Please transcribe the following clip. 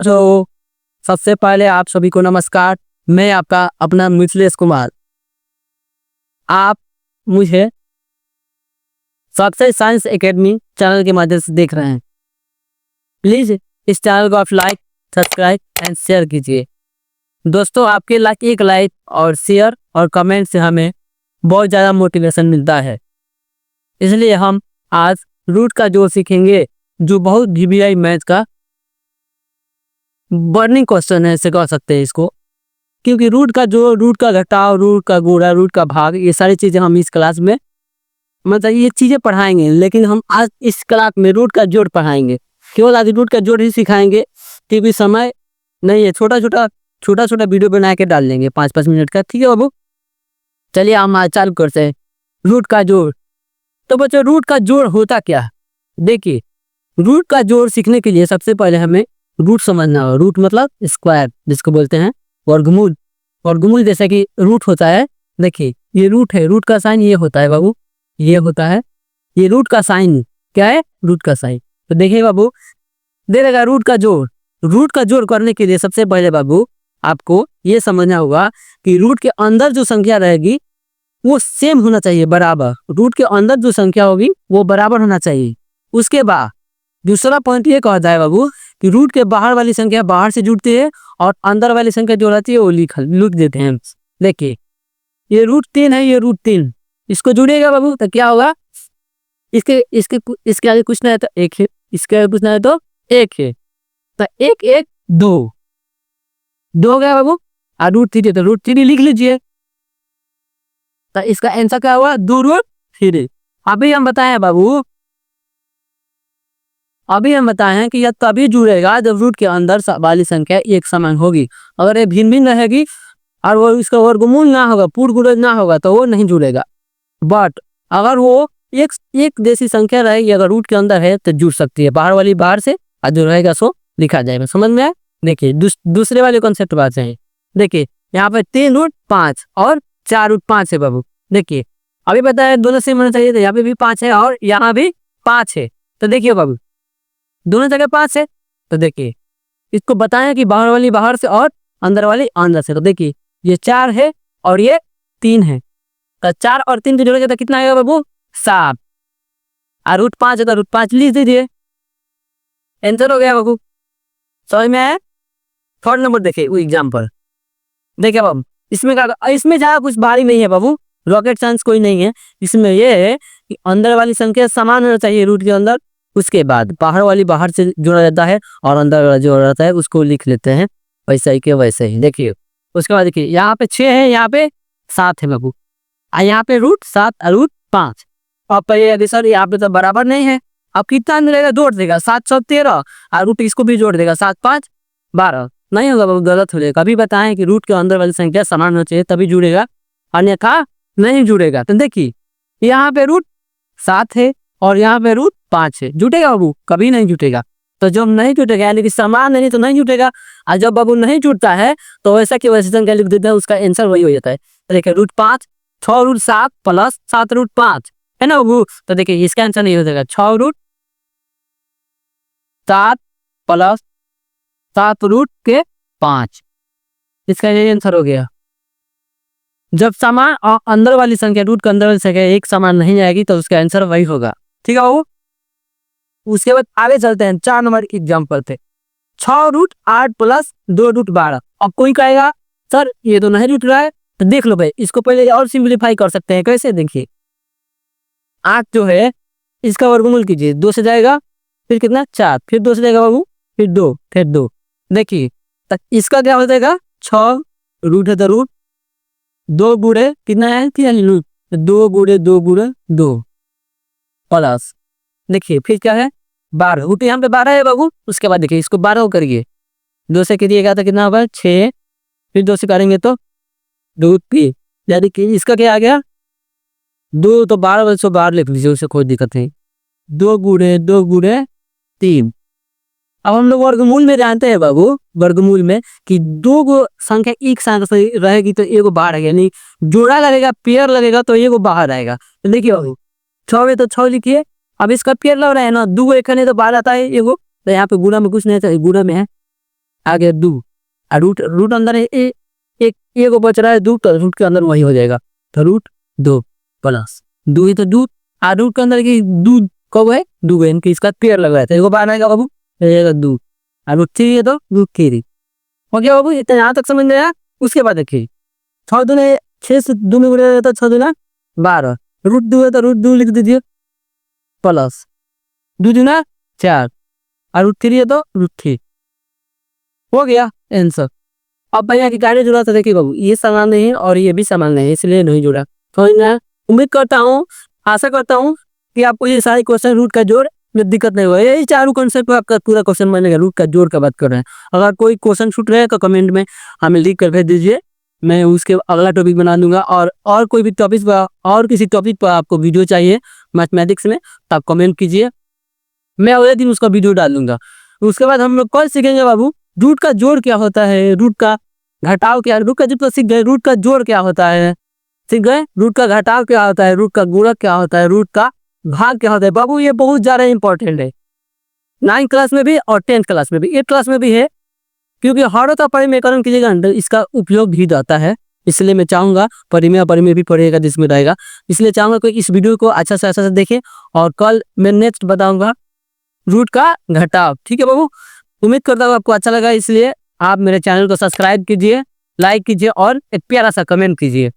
तो सबसे पहले आप सभी को नमस्कार। मैं आपका अपना मिथिलेश कुमार। आप मुझे सक्सेस साइंस एकेडमी चैनल के माध्यम से देख रहे हैं। प्लीज इस चैनल को आप लाइक, सब्सक्राइब एंड शेयर कीजिए। दोस्तों, आपके एक लाइक और शेयर और कमेंट से हमें बहुत ज़्यादा मोटिवेशन मिलता है। इसलिए हम आज रूट का जोड़ सीखेंगे, जो बहुत जीबीआई मैथ का बर्निंग क्वेश्चन है, ऐसे कह सकते हैं इसको। क्योंकि रूट का जोड़, रूट का घटाव, रूट का गुणा, रूट का भाग, ये सारी चीज़ें हम इस क्लास में मतलब ये चीज़ें पढ़ाएंगे। लेकिन हम आज इस क्लास में रूट का जोड़ पढ़ाएंगे। केवल आज रूट का जोड़ ही सिखाएंगे, क्योंकि समय नहीं है। छोटा छोटा वीडियो बना के डाल देंगे 5-5 मिनट का। ठीक है बाबू, चलिए हम आज चालू करते हैं रूट का जोड़। तो बच्चों, रूट का जोड़ होता क्या है? देखिए, रूट का जोड़ सीखने के लिए सबसे पहले हमें रूट समझना होगा। रूट मतलब स्क्वायर, जिसको बोलते हैं वर्गमूल। वर्गमूल जैसा कि रूट होता है। देखिए, ये रूट है, रूट का साइन ये होता है बाबू, ये होता है। ये रूट का साइन क्या है? रूट का साइन। तो देखिए बाबू, दे देगा रूट का जोड़। रूट का जोड़ करने के लिए सबसे पहले बाबू आपको ये समझना होगा कि रूट के अंदर जो संख्या रहेगी वो सेम होना चाहिए, बराबर। रूट के अंदर जो संख्या होगी वो बराबर होना चाहिए। उसके बाद दूसरा पॉइंट ये कहता है बाबू कि रूट के बाहर वाली संख्या बाहर से जुड़ती है और अंदर वाली संख्या जो रहती है वो लिख देते हैं। देखिए, ये रूट 3 है, ये रूट 3, इसको जुड़ेगा बाबू तो क्या होगा? इसके इसके इसके आगे कुछ ना है तो 1 है, इसके आगे कुछ ना है तो 1 है, तो 1 1 2 2 हो गया बाबू। और रूट 3 है तो रूट 3 लिख लीजिए। तो इसका आंसर क्या हुआ? 2√3। अभी हम बताए हैं कि यह तभी जुड़ेगा जब रूट के अंदर वाली संख्या एक समान होगी। अगर ये भिन्न भिन्न रहेगी और वो इसका वर्गमूल ना होगा, पूर्ण गुणज ना होगा, तो वो नहीं जुड़ेगा। बट अगर वो एक जैसी संख्या रहेगी, अगर रूट के अंदर है तो जुड़ सकती है, बाहर वाली बाहर से, और जो रहेगा सो लिखा जाएगा। समझ में आया? देखिए, दूसरे वाले कॉन्सेप्ट बात है। देखिए, यहाँ पे 3√5 और 4√5 है बाबू। देखिए, अभी बताया दोनों सेम होना चाहिए, तो यहाँ पे भी 5 है और यहाँ भी 5 है। तो देखिए बाबू, दोनों जगह 5 है। तो देखिए, इसको बताया कि बाहर वाली बाहर से और अंदर वाली अंदर से। तो देखिए, ये 4 है और ये 3 है, तो 4 और 3 जोड़ेगा तो कितना आएगा बाबू? 7। और रूट 5 है तो रूट 5 लिख दीजिए। आंसर हो गया बाबू। समझ में आया? थर्ड नंबर देखिए, वो एग्जाम्पल देखिए बाबू, इसमें ज्यादा कुछ भारी नहीं है बाबू, रॉकेट साइंस कोई नहीं है। इसमें यह है कि अंदर वाली संख्या समान होना चाहिए रूट के अंदर। उसके बाद बाहर वाली बाहर से जोड़ा जाता है और अंदर वाला जो रहता है उसको लिख लेते हैं वैसा ही के वैसे ही। देखिए, उसके बाद देखिए, यहाँ पे 6 है, यहाँ पे 7 है बाबू, और यहाँ पे रूट 7 और रूट 5। अब ये सर यहाँ पे तो बराबर नहीं है। अब कितना मिलेगा? जोड़ देगा 713 और रूट इसको भी जोड़ देगा 7×5 12। नहीं होगा बाबू, गलत हो जाएगा। अभी बताएं कि रूट के अंदर वाली संख्या समान होनी चाहिए तभी जुड़ेगा, अन्यथा नहीं जुड़ेगा। तो देखिए, यहाँ पे रूट 7 है और यहाँ पे रूट 5 है, जुटेगा बाबू? कभी नहीं जुटेगा। तो जब नहीं जुटेगा यानी कि समान नहीं तो नहीं जुटेगा। और जब बाबू नहीं जुटता है तो वैसा की वैसे संख्या लिख देता है, उसका आंसर वही हो जाता है। तो देखिए, रूट 5 6√7 प्लस 7√5 है ना बाबू। तो देखिए, इसका आंसर नहीं हो जाएगा, 6√7 प्लस 7√5। इसका ये आंसर हो गया। जब समान और अंदर वाली संख्या, रूट के अंदर वाली संख्या एक समान नहीं आएगी तो उसका आंसर वही होगा। ठीक है बाबू। उसके बाद आगे चलते हैं 4 नंबर एग्जाम्पल पे। 6√8 प्लस 2√12। अब कोई कहेगा सर ये तो नहीं जुट रहा है, तो देख लो भाई, इसको पहले और सिंप्लीफाई कर सकते हैं। कैसे? देखिए, 8 जो है इसका वर्गमूल कीजिए, 2 से जाएगा, फिर कितना? 4, फिर 2 से जाएगा बाबू, फिर 2, फिर 2। देखिए, इसका क्या हो जाएगा? 6 रूट है तो रूट 2 गुणे कितना है? 3 2 गुणे 2 गुणे 2 प्लस, देखिए फिर क्या है? 12। रूट यहाँ पे 12 है बाबू। उसके बाद देखिए, इसको 12 करिए, 2 से करिएगा तो कितना होगा? 6, फिर 2 से करेंगे तो रूट 3, यानी कि इसका क्या आ गया? 2 तो 12 से 12 लिख लीजिए, उससे कोई दिक्कत नहीं। 2 गुणे 2 गुणे 3। अब हम लोग वर्गमूल में जानते हैं बाबू, वर्गमूल में कि 2 गो संख्या एक साथ रहेगी तो एगो बाहर आएगा, यानी जोड़ा लगेगा, पेयर लगेगा तो एगो बाहर आएगा। तो देखिए बाबू, 6 में तो 6 लिखिए। अब इसका पेयर लग रहा है ना, 2 एक तो बाहर आता है एगो, तो यहाँ पे गुणा में कुछ नहीं था, गुणा में है आगे दू, और रूट रूट अंदर है एक को बच रहा है दू, तो रूट के अंदर वही हो जाएगा। तो रूट 2 प्लस दू ही तो दू, और रूट के अंदर की दू कब है दू है, इनकी इसका पेयर लगाया था, एगो बार आएगा बाबू दू, और रूट 3 है तो रूट 3 हो गया बाबू। इतना यहाँ तक समझ में आया। उसके बाद देखिए 6 दूने 6 से 2 में गुणा तो 6 दूना 12, रूट 2 है तो रूट 2 लिख दीजिए प्लस 2 दूना 4, और रूट 3 है तो रूट 3 हो गया आंसर। अब भैया की गाड़ी जुड़ा था, देखिए बाबू ये समान नहीं है और ये भी समान नहीं है, इसलिए नहीं जुड़ा। तो उम्मीद करता हूँ, आशा करता हूँ कि आपको ये सारे क्वेश्चन रूट का जोड़ में दिक्कत नहीं हुआ। यही चारों कॉन्सेप्ट आपका पूरा क्वेश्चन बनेगा, रूट का जोड़ का बात कर रहे हैं। अगर कोई क्वेश्चन छूट रहे हैं तो कमेंट में हमें लिख कर भेज दीजिए, मैं उसके अगला टॉपिक बना दूंगा। और कोई भी टॉपिक पर और किसी टॉपिक पर आपको वीडियो चाहिए मैथमेटिक्स में, तो आप कमेंट कीजिए, मैं अगले दिन उसका वीडियो डाल दूंगा। उसके बाद हम लोग कल सीखेंगे बाबू रूट का जोड़ क्या होता है, रूट का घटाव क्या, रूट का जोड़ तो सीख गए, रूट का जोड़ क्या होता है सीख गए, रूट का घटाव क्या होता है, रूट का गुणक क्या होता है, रूट का भाग क्या होता है। बाबू ये बहुत ज्यादा इंपॉर्टेंट है, 9th क्लास में भी और 10th क्लास में भी, 8th क्लास में भी है, क्योंकि हर होता परिमेयकरण कीजिएगा इसका उपयोग भी जाता है। इसलिए मैं चाहूंगा परिमेय भी पढ़ेगा जिसमें रहेगा, इसलिए चाहूंगा कि इस वीडियो को अच्छा से देखें, और कल मैं नेक्स्ट बताऊंगा रूट का घटाव। ठीक है बाबू, उम्मीद करता हूँ आपको अच्छा लगा, इसलिए आप मेरे चैनल को सब्सक्राइब कीजिए, लाइक कीजिए और एक प्यारा सा कमेंट कीजिए।